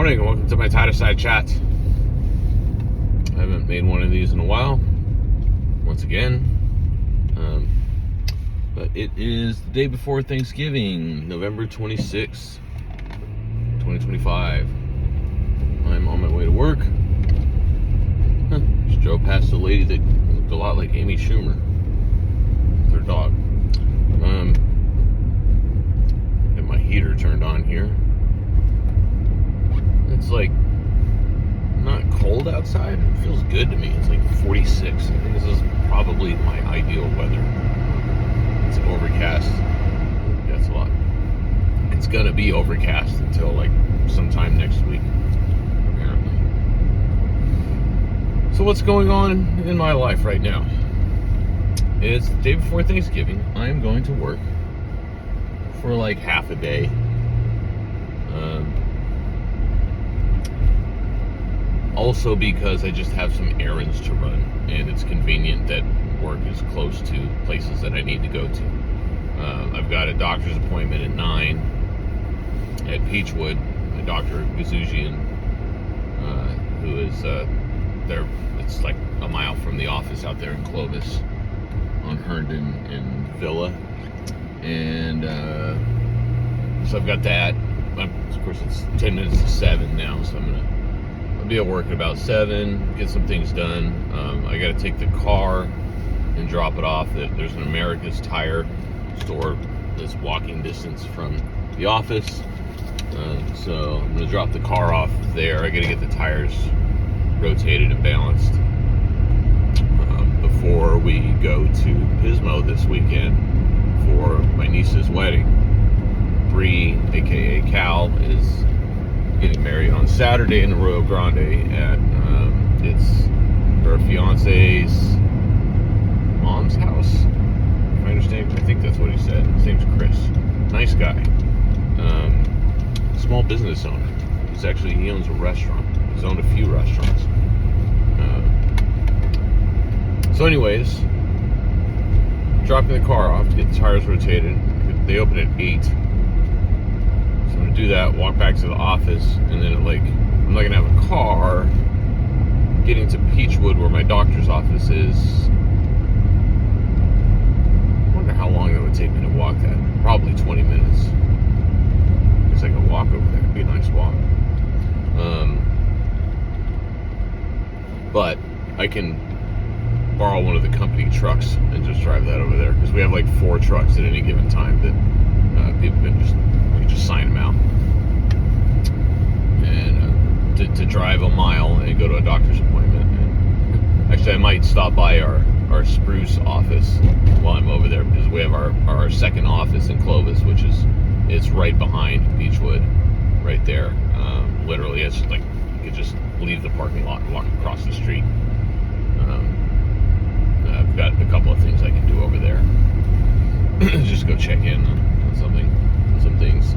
morning, and welcome to my Tireside chat. I haven't made one of these in a while, once again. But it is the day before Thanksgiving, November 26th, 2025. I'm on my way to work. Just drove past a lady that looked a lot like Amy Schumer with her dog. Get my heater turned on here. It's like not cold outside. It feels good to me. It's like 46. I think this is probably my ideal weather. It's overcast. That's a lot. It's gonna be overcast until like sometime next week, apparently. So what's going on in my life right now? It's the day before Thanksgiving. I am going to work for like half a day. Also because I just have some errands to run, and it's convenient that work is close to places that I need to go to. I've got a doctor's appointment at 9 at Peachwood. My doctor, Gazuzian, who is there. It's like a mile from the office out there in Clovis on Herndon and Villa. And so I've got that. Of course, it's 10 minutes to 7 now, so I'll be at work at about 7, get some things done. I got to take the car and drop it off. There's an America's Tire store that's walking distance from the office. So I'm going to drop the car off there. I got to get the tires rotated and balanced before we go to Pismo this weekend for my niece's wedding. Bree, aka Cal, is getting married on Saturday in the Rio Grande at it's her fiance's mom's house, if I understand. I think that's what he said. His name's Chris. Nice guy. Small business owner. He owns a restaurant. He's owned a few restaurants. So anyways, dropping the car off to get the tires rotated. They open at 8. So I'm going to do that, walk back to the office, and then I'm not going to have a car getting to Peachwood where my doctor's office is. I wonder how long it would take me to walk that. Probably 20 minutes. I guess I could walk over there. It'd be a nice walk. But I can borrow one of the company trucks and just drive that over there, because we have like 4 trucks at any given time that people can just sign them out. And to drive a mile and go to a doctor's appointment. And actually, I might stop by our Spruce office while I'm over there, because we have our second office in Clovis, it's right behind Beechwood, right there. Literally, it's like you could just leave the parking lot and walk across the street. I've got a couple of things I can do over there. Just go check in on some things.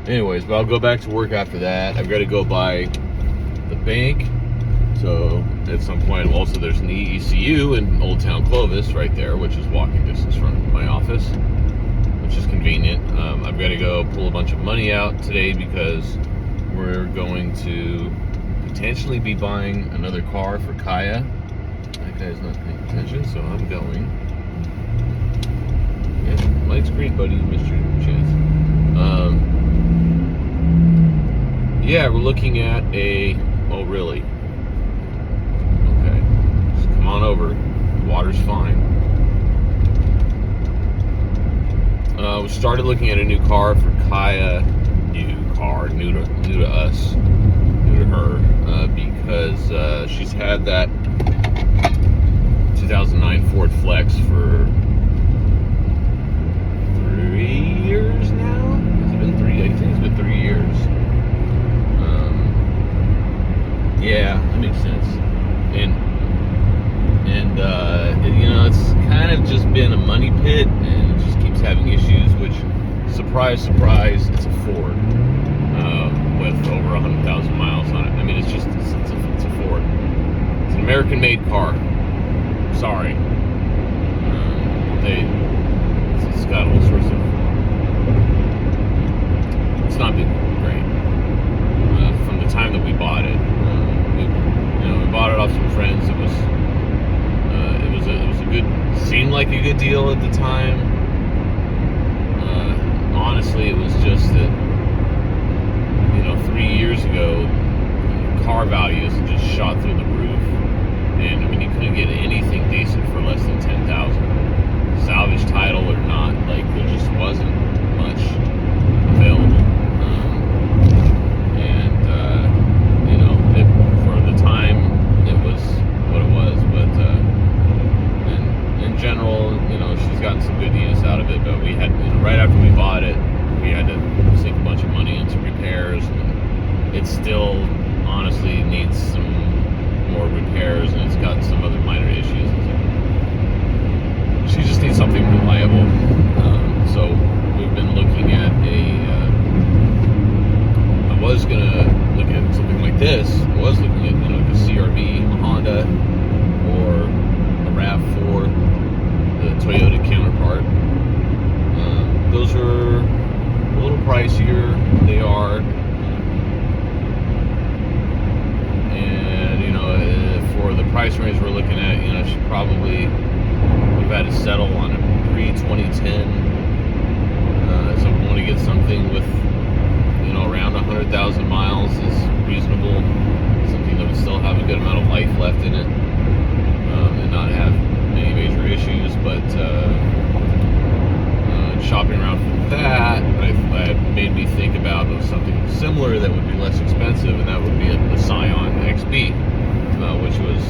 Anyways, but I'll go back to work after that. I've got to go by the bank. So at some point, also there's an ECU in Old Town Clovis right there, which is walking distance from my office, which is convenient. I've got to go pull a bunch of money out today because we're going to potentially be buying another car for Kaya. That guy's not paying attention, so I'm going. Yeah, light's green, buddy. You missed your chance. Yeah, we're looking at a. Oh, really? Okay. Just come on over. The water's fine. We started looking at a new car for Kaya. New to us. New to her. Because she's had that 2009 Ford Flex for 3 years now? Has it been 3? I think it's been 3 years. Yeah, that makes sense. And it's kind of just been a money pit, and it just keeps having issues, which, surprise, surprise, it's a Ford with over 100,000 miles on it. I mean, it's a Ford. It's an American-made car. Sorry. It's got all sorts of... It's not big. deal at the time. Honestly, it was just that, 3 years ago, car values had just shot through the roof. And, you couldn't get anything decent for less than $10,000. Salvage title or not, there just wasn't much available. For the time, it was what it was. But in general, she's gotten some good use out of it. But we had, right after we bought it, we had to sink a bunch of money into repairs. And it still, honestly, needs some more repairs, and it's got some other minor issues. She just needs something reliable. So we've been looking at I was gonna look at something like this. I was looking at like a CRV, a Honda, or a RAV4, the Toyota counterpart. Those are a little pricier. They are. For the price range we're looking at, she probably would have had to settle on a pre-2010. So we want to get something with, around 100,000 miles is reasonable. Something that would still have a good amount of life left in it, and not have any major issues. But shopping around for that, made me think about something similar that would be less expensive, and that would be the Scion XB. Which was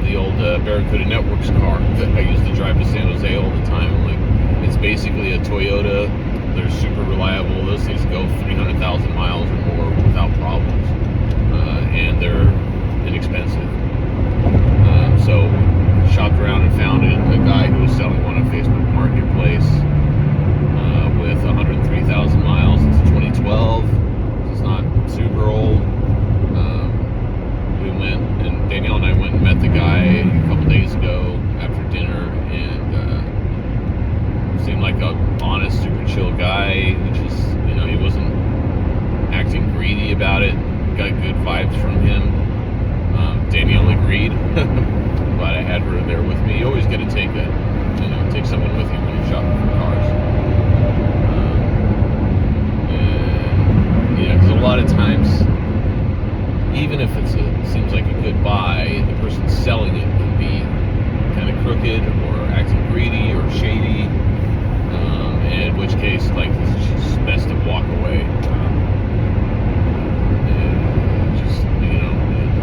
the old Barracuda Networks car that I used to drive to San Jose all the time. It's basically a Toyota. They're super reliable. Those things go 300,000 miles or more without problems, and they're inexpensive. So shopped around and found a guy who was selling one on Facebook Marketplace with 103,000 miles. It's a 2012. It's not super old. Danielle and I went and met the guy a couple days ago after dinner, and seemed like a honest, super chill guy. He wasn't acting greedy about it. Got good vibes from him. Danielle agreed. Glad I had her there with me. You always get to take someone with you when you're shopping for cars. Because a lot of times, even if it seems like a good buy, the person selling it can be kind of crooked or acting greedy or shady, in which case, it's just best to walk away.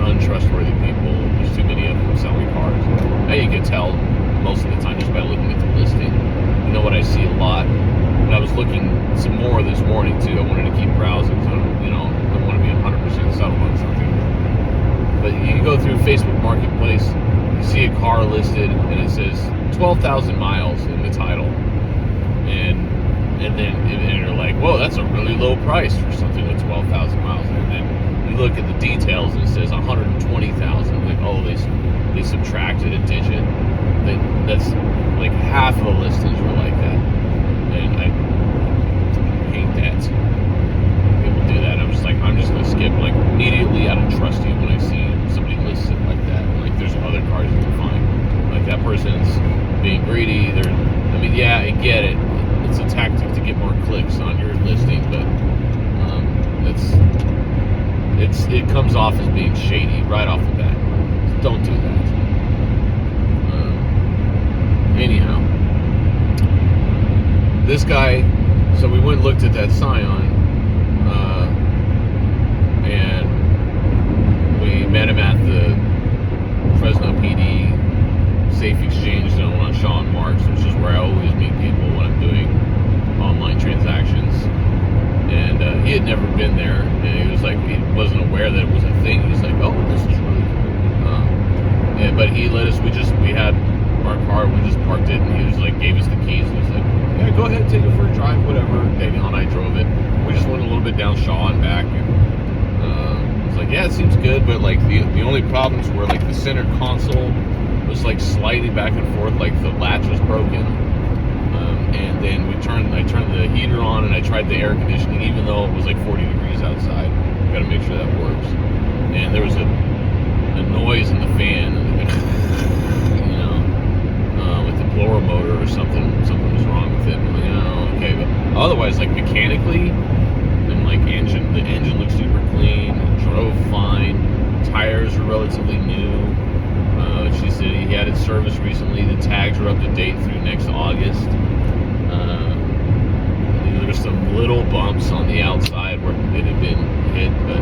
Untrustworthy people, there's too many of them selling cars. Now you can tell most of the time just by looking at the listing. What I see a lot, and I was looking some more this morning too. I wanted to keep browsing, so I don't want to be 100% settled on something. But you go through Facebook Marketplace, you see a car listed, and it says 12,000 miles in the title, and then you're like, whoa, that's a really low price for something with 12,000 miles. And then you look at the details, and it says 120,000. Like, oh, they subtracted a digit. That's like half of the listings were like that, and I hate that. People do that. I'm just gonna skip. Immediately, I don't trust you when I see somebody listed it like that. There's other cars you can find. That person's being greedy. I get it. It's a tactic to get more clicks on your listing, but it comes off as being shady right off the bat. So don't do that. Anyhow, this guy. So we went and looked at that Scion. And we met him at the Fresno PD Safe Exchange Zone on Shaw and Marks, which is where I always meet people when I'm doing online transactions. And he had never been there, and he wasn't aware that it was a thing. He was like, oh, this is really cool. But he let us, we had our car, we just parked it, and he gave us the keys, and he was like, yeah, go ahead, take it for a drive, whatever. Danielle and I drove it. We just went a little bit down Shaw and back, and yeah, it seems good, but the only problems were the center console was sliding back and forth, the latch was broken, and then I turned the heater on, and I tried the air conditioning, even though it was 40 degrees outside. Got to make sure that works. And there was a noise in the fan, with the blower motor or something was wrong with it. I'm like, oh, okay, but otherwise, like mechanically, and like the engine looks super clean, drove fine, tires are relatively new. She said he had it serviced recently. The tags are up to date through next August. There's some little bumps on the outside where it had been hit, but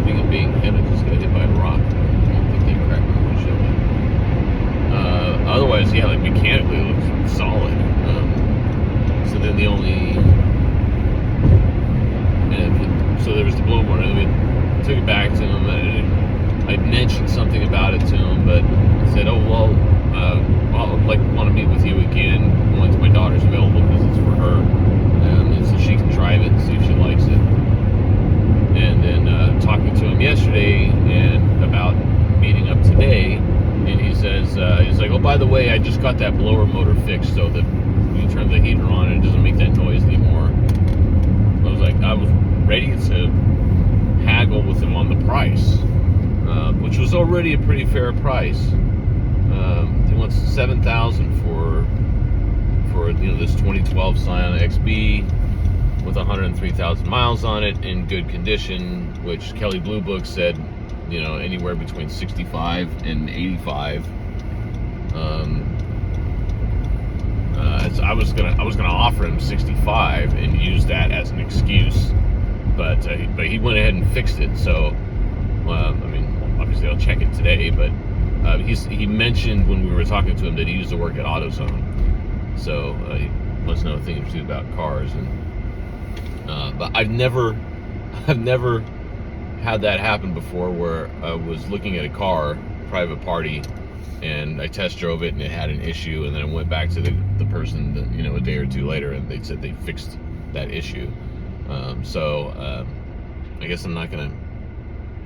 speaking of being hit, I just got hit by a rock. I don't think they cracked my windshield. Otherwise, yeah, like mechanically it looks solid. So then the only, so there was the blow motor, and we took it back to him. I mentioned something about it to him, but I said, oh, well, I'd want to meet with you again once my daughter's available, because it's for her, and so she can drive it and see if she likes it. And then talking to him yesterday and about meeting up today, and he says, he's like, oh, by the way, I just got that blower motor fixed so that when you turn the heater on, it doesn't make that noise anymore. I was ready to haggle with him on the price, which was already a pretty fair price. He wants $7,000 for this 2012 Scion XB with 103,000 miles on it in good condition, which Kelley Blue Book said anywhere between 65 and 85. I was gonna offer him 65 and use that as an excuse, but he went ahead and fixed it. So, obviously I'll check it today, but he mentioned when we were talking to him that he used to work at AutoZone, so he must know a thing or two about cars. And but I've never had that happen before, where I was looking at a car, private party, and I test drove it and it had an issue, and then I went back to the person that, a day or two later, and they said they fixed that issue. So I guess I'm not gonna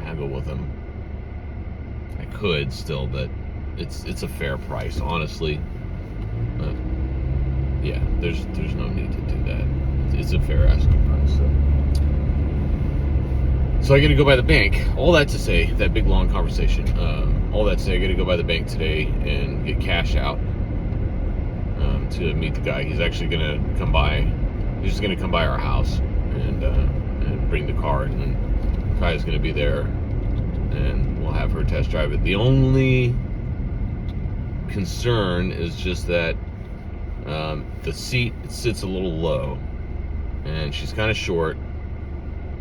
haggle with them. I could still, but it's a fair price, honestly. Yeah, there's no need to do that. It's a fair asking price. So I got to go by the bank. All that to say, that big long conversation. All that to say, I got to go by the bank today and get cash out to meet the guy. He's actually gonna come by. He's just gonna come by our house and bring the car, and then Kai's gonna be there, and we'll have her test drive it. The only concern is just that the seat sits a little low, and she's kind of short,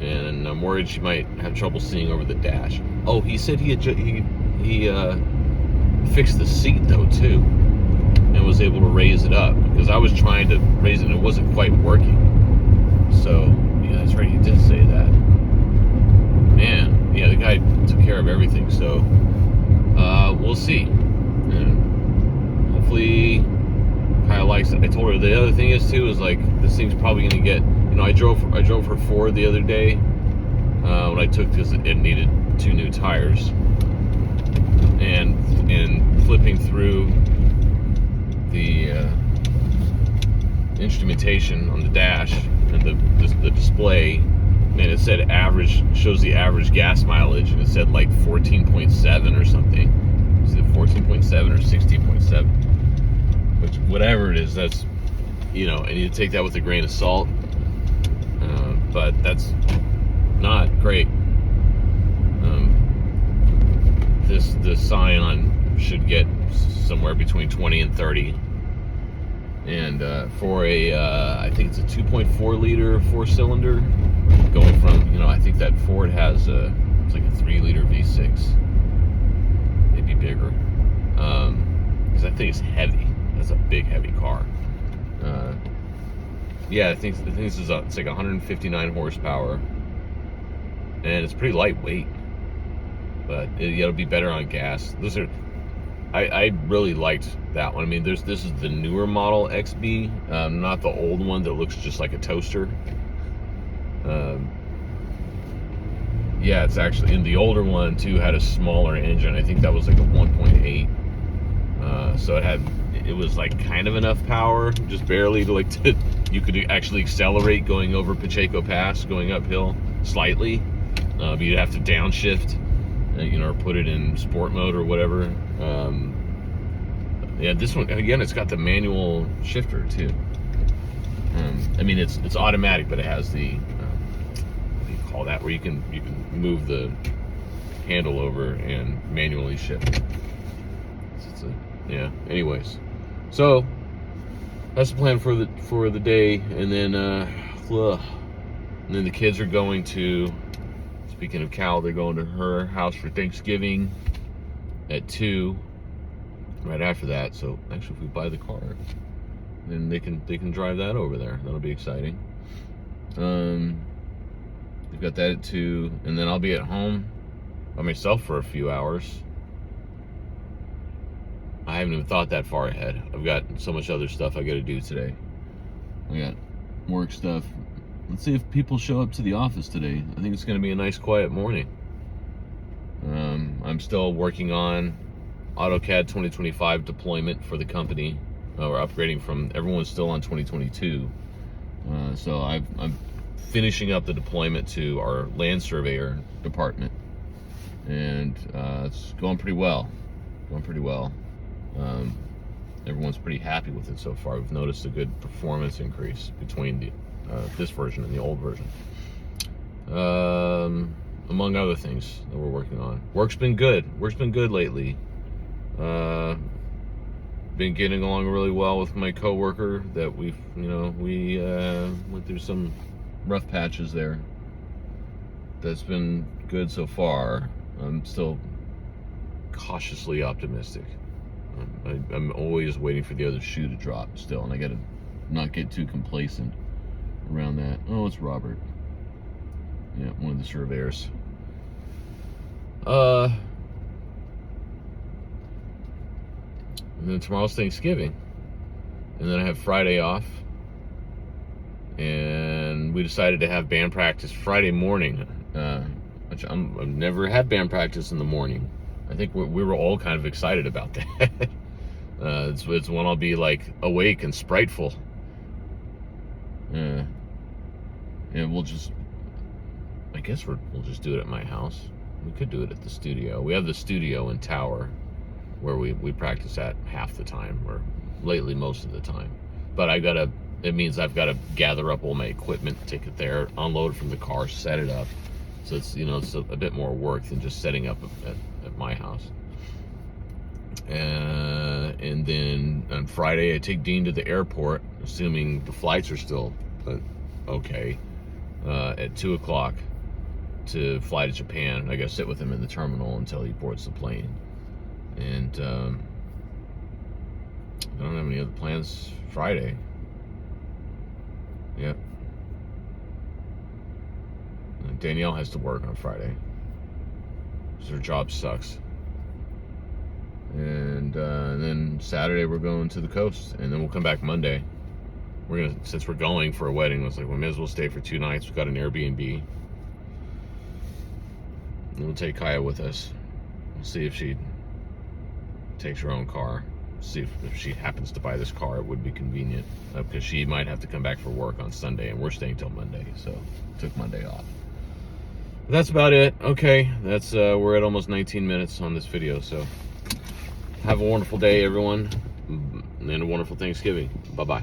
and I'm worried she might have trouble seeing over the dash. Oh, he said he fixed the seat though too, and was able to raise it up, because I was trying to raise it and it wasn't quite working. So yeah, that's right, he did say that. Man, yeah, the guy took care of everything. So we'll see, and hopefully Kyle likes it. I told her the other thing is too, is like, this thing's probably gonna get, I drove her Ford the other day when I took this. It needed 2 new tires, and flipping through the instrumentation on the dash and the display, and it said shows the average gas mileage, and it said like 14.7 or something. Is it 14.7 or 16.7? Which, whatever it is, that's, and you take that with a grain of salt. But that's not great. This Scion should get somewhere between 20 and 30, and for I think it's a 2.4 liter 4-cylinder, going from, I think that Ford has it's like a 3 liter V6, maybe bigger, because I think it's heavy. That's a big, heavy car. Yeah, I think this is it's like 159 horsepower, and it's pretty lightweight, but it'll be better on gas. I really liked that one. I mean, this is the newer model XB, not the old one that looks just like a toaster. Yeah, it's actually, in the older one too, had a smaller engine. I think that was like a 1.8. So it was like kind of enough power, just barely to you could actually accelerate going over Pacheco Pass, going uphill slightly, but you'd have to downshift, or put it in sport mode or whatever. Yeah, this one again. It's got the manual shifter too. I mean, it's automatic, but it has the what do you call that? Where you can move the handle over and manually shift. Yeah. Anyways, so that's the plan for the day, and then the kids are going to. Speaking of Cal, they're going to her house for Thanksgiving at 2. Right after that, so actually, if we buy the car, then they can drive that over there. That'll be exciting. They've got that at 2, and then I'll be at home by myself for a few hours. I haven't even thought that far ahead. I've got so much other stuff I got to do today. I got work stuff. Let's see if people show up to the office today. I think it's going to be a nice, quiet morning. I'm still working on AutoCAD 2025 deployment for the company. We're upgrading from, everyone's still on 2022. So I'm finishing up the deployment to our land surveyor department. And it's going pretty well. Everyone's pretty happy with it so far. We've noticed a good performance increase between the this version and the old version. Among other things that we're working on. Work's been good lately. Been getting along really well with my coworker that we went through some rough patches there. That's been good so far. I'm still cautiously optimistic. I'm always waiting for the other shoe to drop still, and I gotta not get too complacent around that. Oh, it's Robert. Yeah, one of the surveyors. And then tomorrow's Thanksgiving, and then I have Friday off, and we decided to have band practice Friday morning, which I've never had band practice in the morning. I think we were all kind of excited about that. It's when I'll be like awake and spriteful. And I guess we'll just do it at my house. We could do it at the studio. We have the studio in Tower where we practice at half the time, or lately most of the time. But it means I've got to gather up all my equipment, take it there, unload it from the car, set it up. So it's a bit more work than just setting up at my house. And then on Friday I take Dean to the airport, assuming the flights are still okay, at 2 o'clock to fly to Japan. I gotta sit with him in the terminal until he boards the plane. And I don't have any other plans Friday. Yep. Danielle has to work on Friday because her job sucks. And then Saturday we're going to the coast, and then we'll come back Monday. Since we're going for a wedding, it's like we may as well stay for 2 nights. We've got an Airbnb. And we'll take Kaya with us. We'll see if she takes her own car. See if she happens to buy this car, it would be convenient, because she might have to come back for work on Sunday, and we're staying till Monday, so took Monday off. But that's about it. Okay, that's we're at almost 19 minutes on this video, so have a wonderful day, everyone, and a wonderful Thanksgiving. Bye-bye.